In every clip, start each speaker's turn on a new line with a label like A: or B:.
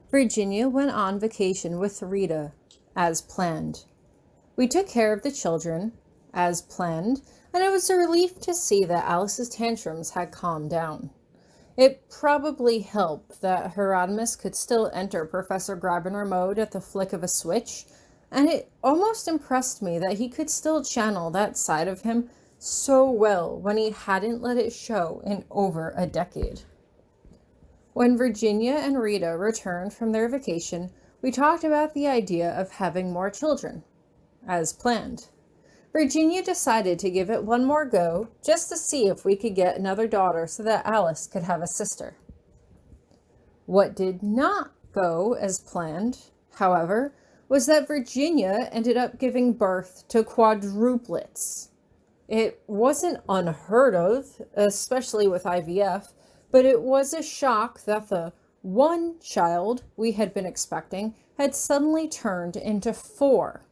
A: Virginia went on vacation with Rita, as planned. We took care of the children, as planned, and it was a relief to see that Alice's tantrums had calmed down. It probably helped that Hieronymous could still enter Professor Grabiner mode at the flick of a switch, and it almost impressed me that he could still channel that side of him so well when he hadn't let it show in over a decade. When Virginia and Rita returned from their vacation, we talked about the idea of having more children, as planned. Virginia decided to give it one more go, just to see if we could get another daughter so that Alice could have a sister. What did not go as planned, however, was that Virginia ended up giving birth to quadruplets. It wasn't unheard of, especially with IVF, but it was a shock that the one child we had been expecting had suddenly turned into 4.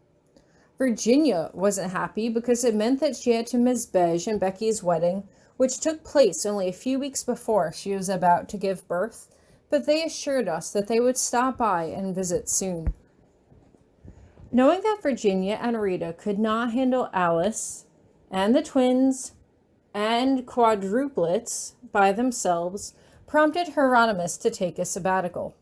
A: Virginia wasn't happy because it meant that she had to miss Beige and Becky's wedding, which took place only a few weeks before she was about to give birth, but they assured us that they would stop by and visit soon. Knowing that Virginia and Rita could not handle Alice and the twins and quadruplets by themselves prompted Hieronymous to take a sabbatical.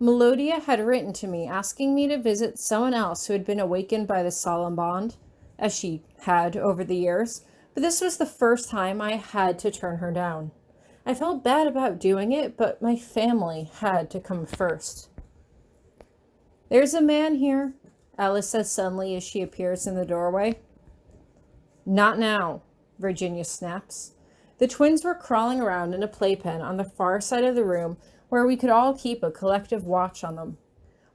A: Melodia had written to me asking me to visit someone else who had been awakened by the solemn bond, as she had over the years, but this was the first time I had to turn her down. I felt bad about doing it, but my family had to come first. "There's a man here," Alice says suddenly as she appears in the doorway. "Not now," Virginia snaps. The twins were crawling around in a playpen on the far side of the room where we could all keep a collective watch on them.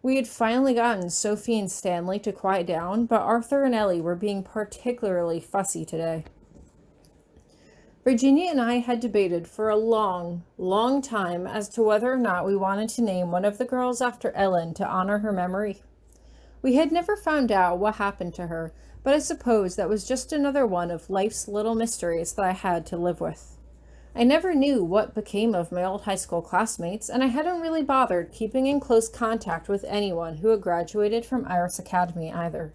A: We had finally gotten Sophie and Stanley to quiet down, but Arthur and Ellie were being particularly fussy today. Virginia and I had debated for a long, long time as to whether or not we wanted to name one of the girls after Ellen to honor her memory. We had never found out what happened to her, but I suppose that was just another one of life's little mysteries that I had to live with. I never knew what became of my old high school classmates, and I hadn't really bothered keeping in close contact with anyone who had graduated from Iris Academy either.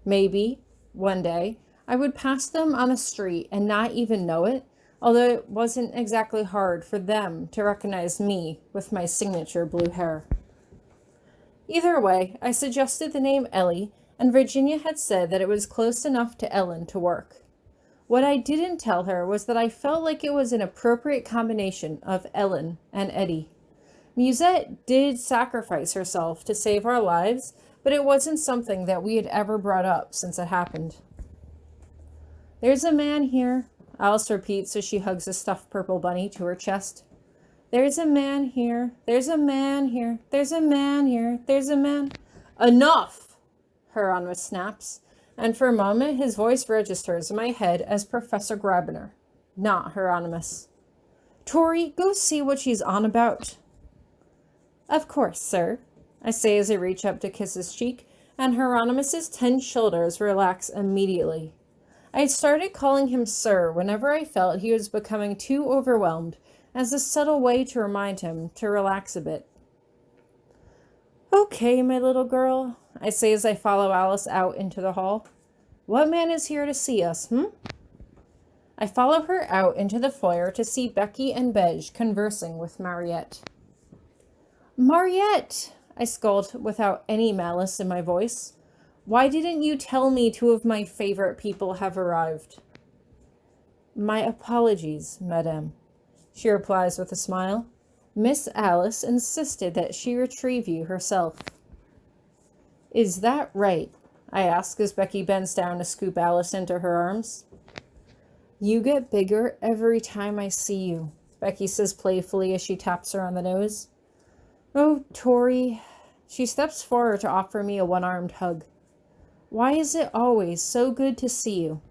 A: Maybe, one day, I would pass them on the street and not even know it, although it wasn't exactly hard for them to recognize me with my signature blue hair. Either way, I suggested the name Ellie, and Virginia had said that it was close enough to Ellen to work. What I didn't tell her was that I felt like it was an appropriate combination of Ellen and Eddie. Musette did sacrifice herself to save our lives, but it wasn't something that we had ever brought up since it happened. "There's a man here," Alice repeats as she hugs a stuffed purple bunny to her chest. "There's a man here, there's a man here, there's a man here, there's a man—" "Enough!" Hieronymous snaps, and for a moment his voice registers in my head as Professor Grabiner, not Hieronymus. "Tori, go see what she's on about." "Of course, sir," I say as I reach up to kiss his cheek, and Hieronymus's tense shoulders relax immediately. I started calling him sir whenever I felt he was becoming too overwhelmed, as a subtle way to remind him to relax a bit. "Okay, my little girl," I say as I follow Alice out into the hall. "What man is here to see us, I follow her out into the foyer to see Becky and Beige conversing with Mariette. "Mariette," I scold without any malice in my voice. "Why didn't you tell me 2 of my favorite people have arrived?" "My apologies, madame," she replies with a smile. "Miss Alice insisted that she retrieve you herself." "Is that right?" I ask as Becky bends down to scoop Alice into her arms. "You get bigger every time I see you," Becky says playfully as she taps her on the nose. "Oh, Tori." She steps forward to offer me a one-armed hug. "Why is it always so good to see you?"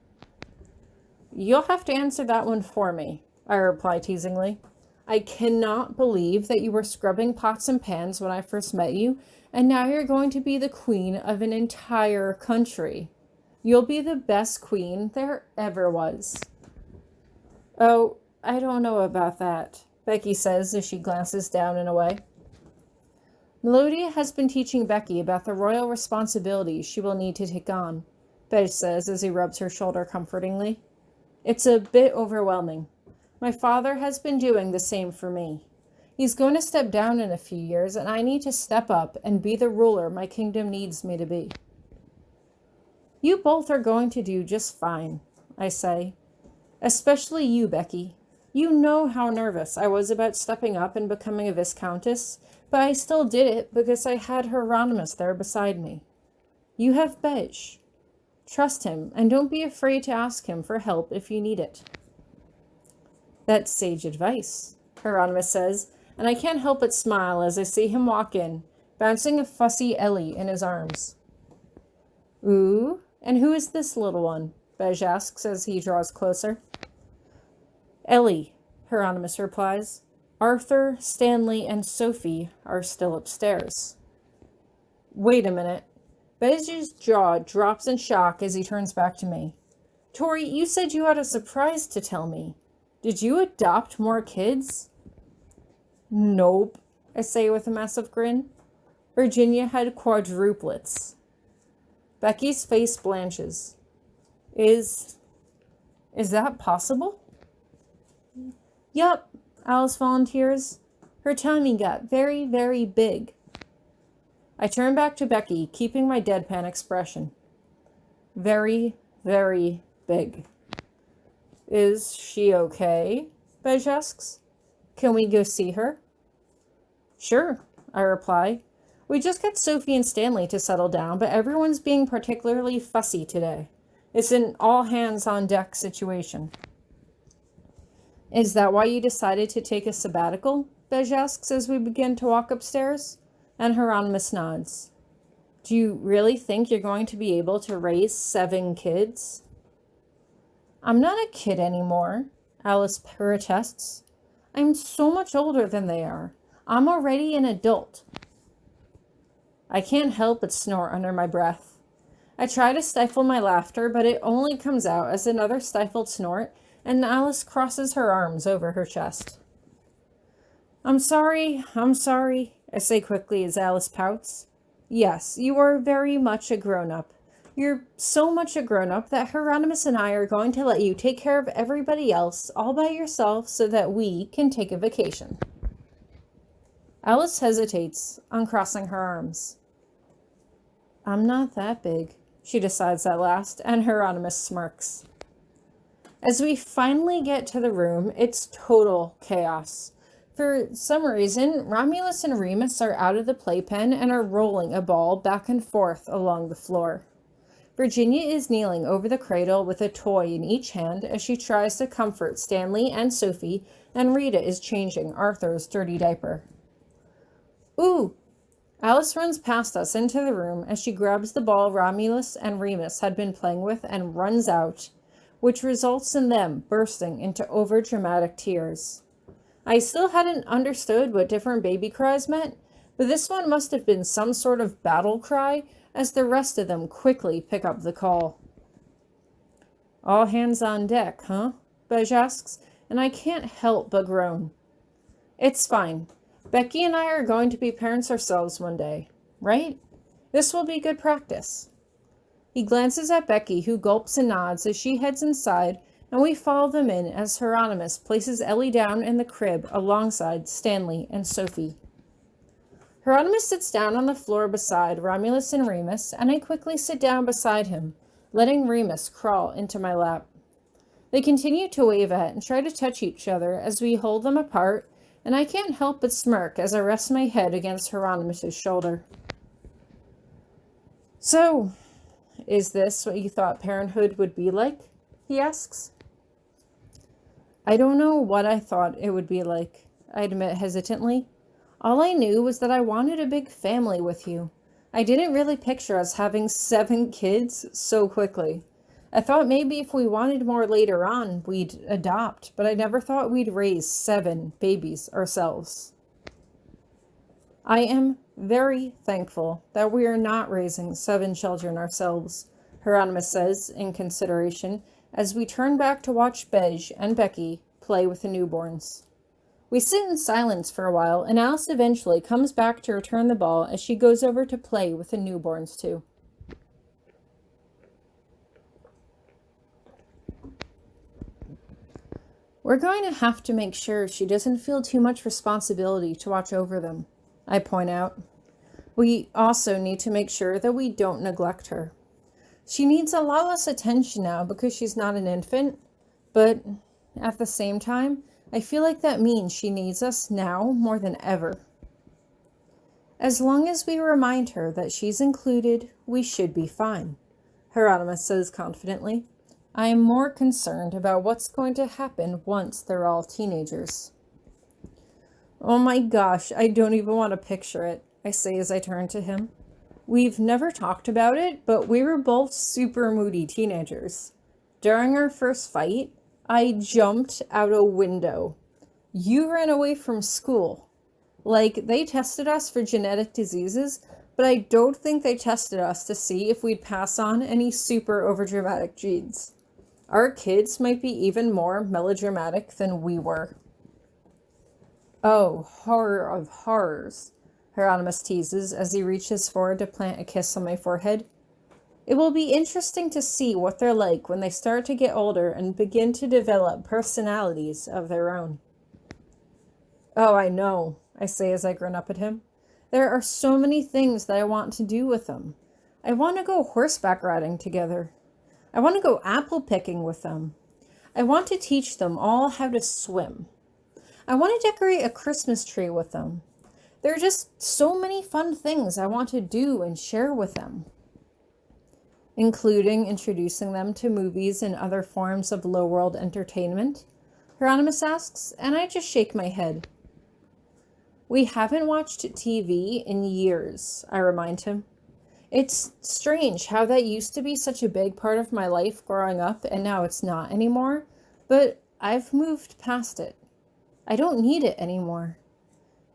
A: "You'll have to answer that one for me," I reply teasingly. "I cannot believe that you were scrubbing pots and pans when I first met you, and now you're going to be the queen of an entire country. You'll be the best queen there ever was." "Oh, I don't know about that," Becky says as she glances down and away. Melodia has been teaching Becky about the royal responsibilities she will need to take on, Beige says as he rubs her shoulder comfortingly. It's a bit overwhelming. My father has been doing the same for me. He's going to step down in a few years, and I need to step up and be the ruler my kingdom needs me to be. You both are going to do just fine, I say. Especially you, Becky. You know how nervous I was about stepping up and becoming a Viscountess, but I still did it because I had Hieronymous there beside me. You have Beige. Trust him, and don't be afraid to ask him for help if you need it. That's sage advice, Hieronymous says, and I can't help but smile as I see him walk in, bouncing a fussy Ellie in his arms. Ooh, and who is this little one? Beige asks as he draws closer. Ellie, Hieronymous replies. Arthur, Stanley, and Sophie are still upstairs. Wait a minute. Beige's jaw drops in shock as he turns back to me. Tori, you said you had a surprise to tell me. Did you adopt more kids? Nope, I say with a massive grin. Virginia had quadruplets. Becky's face blanches. Is that possible? Yup, Alice volunteers. Her tummy got very, very big. I turn back to Becky, keeping my deadpan expression. Very, very big. Is she okay? Beige asks. Can we go see her? Sure, I reply. We just got Sophie and Stanley to settle down, but everyone's being particularly fussy today. It's an all-hands-on-deck situation. Is that why you decided to take a sabbatical? Beige asks as we begin to walk upstairs, and Hieronymous nods. Do you really think you're going to be able to raise 7 kids? I'm not a kid anymore, Alice protests. I'm so much older than they are. I'm already an adult. I can't help but snort under my breath. I try to stifle my laughter, but it only comes out as another stifled snort, and Alice crosses her arms over her chest. I'm sorry, I say quickly as Alice pouts. Yes, you are very much a grown-up. You're so much a grown-up that Hieronymous and I are going to let you take care of everybody else all by yourself so that we can take a vacation. Alice hesitates, uncrossing her arms. I'm not that big, she decides at last, and Hieronymous smirks. As we finally get to the room, it's total chaos. For some reason, Romulus and Remus are out of the playpen and are rolling a ball back and forth along the floor. Virginia is kneeling over the cradle with a toy in each hand as she tries to comfort Stanley and Sophie, and Rita is changing Arthur's dirty diaper. Ooh! Alice runs past us into the room as she grabs the ball Romulus and Remus had been playing with and runs out, which results in them bursting into overdramatic tears. I still hadn't understood what different baby cries meant, but this one must have been some sort of battle cry, as the rest of them quickly pick up the call. All hands on deck, huh? Beige asks, and I can't help but groan. It's fine. Becky and I are going to be parents ourselves one day, right? This will be good practice. He glances at Becky, who gulps and nods as she heads inside, and we follow them in as Hieronymous places Ellie down in the crib alongside Stanley and Sophie. Hieronymous sits down on the floor beside Romulus and Remus, and I quickly sit down beside him, letting Remus crawl into my lap. They continue to wave at and try to touch each other as we hold them apart, and I can't help but smirk as I rest my head against Hieronymus' shoulder. So, is this what you thought parenthood would be like? He asks. I don't know what I thought it would be like, I admit hesitantly. All I knew was that I wanted a big family with you. I didn't really picture us having 7 kids so quickly. I thought maybe if we wanted more later on, we'd adopt, but I never thought we'd raise 7 babies ourselves. I am very thankful that we are not raising 7 children ourselves, Hieronymous says in consideration, as we turn back to watch Beige and Becky play with the newborns. We sit in silence for a while, and Alice eventually comes back to return the ball as she goes over to play with the newborns too. We're going to have to make sure she doesn't feel too much responsibility to watch over them, I point out. We also need to make sure that we don't neglect her. She needs a lot less attention now because she's not an infant, but at the same time, I feel like that means she needs us now more than ever. As long as we remind her that she's included, we should be fine, Hieronymous says confidently. I am more concerned about what's going to happen once they're all teenagers. Oh my gosh, I don't even want to picture it, I say as I turn to him. We've never talked about it, but we were both super moody teenagers. During our first fight, I jumped out a window. You ran away from school. Like, they tested us for genetic diseases, but I don't think they tested us to see if we'd pass on any super overdramatic genes. Our kids might be even more melodramatic than we were. Oh, horror of horrors, Hieronymous teases as he reaches forward to plant a kiss on my forehead. It will be interesting to see what they're like when they start to get older and begin to develop personalities of their own. Oh, I know, I say as I grin up at him. There are so many things that I want to do with them. I want to go horseback riding together. I want to go apple picking with them. I want to teach them all how to swim. I want to decorate a Christmas tree with them. There are just so many fun things I want to do and share with them. Including introducing them to movies and other forms of low-world entertainment, Hieronymous asks, and I just shake my head. We haven't watched TV in years, I remind him. It's strange how that used to be such a big part of my life growing up, and now it's not anymore, but I've moved past it. I don't need it anymore.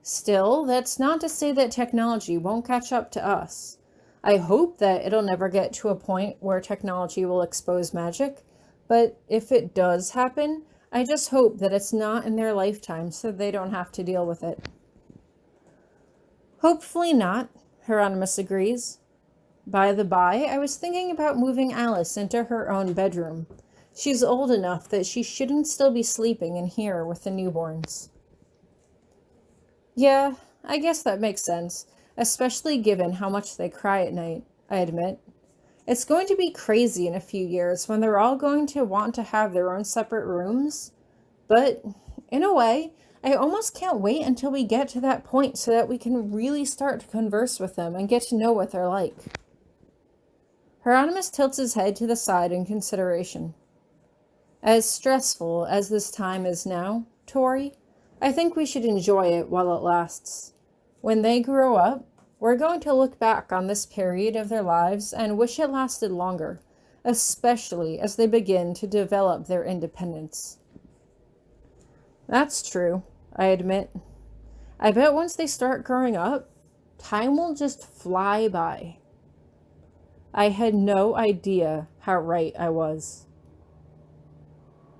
A: Still, that's not to say that technology won't catch up to us. I hope that it'll never get to a point where technology will expose magic, but if it does happen, I just hope that it's not in their lifetime so they don't have to deal with it. Hopefully not, Hieronymous agrees. By the by, I was thinking about moving Alice into her own bedroom. She's old enough that she shouldn't still be sleeping in here with the newborns. Yeah, I guess that makes sense, especially given how much they cry at night, I admit. It's going to be crazy in a few years when they're all going to want to have their own separate rooms. But, in a way, I almost can't wait until we get to that point so that we can really start to converse with them and get to know what they're like. Hieronymous tilts his head to the side in consideration. As stressful as this time is now, Tori, I think we should enjoy it while it lasts. When they grow up, we're going to look back on this period of their lives and wish it lasted longer, especially as they begin to develop their independence. That's true, I admit. I bet once they start growing up, time will just fly by. I had no idea how right I was.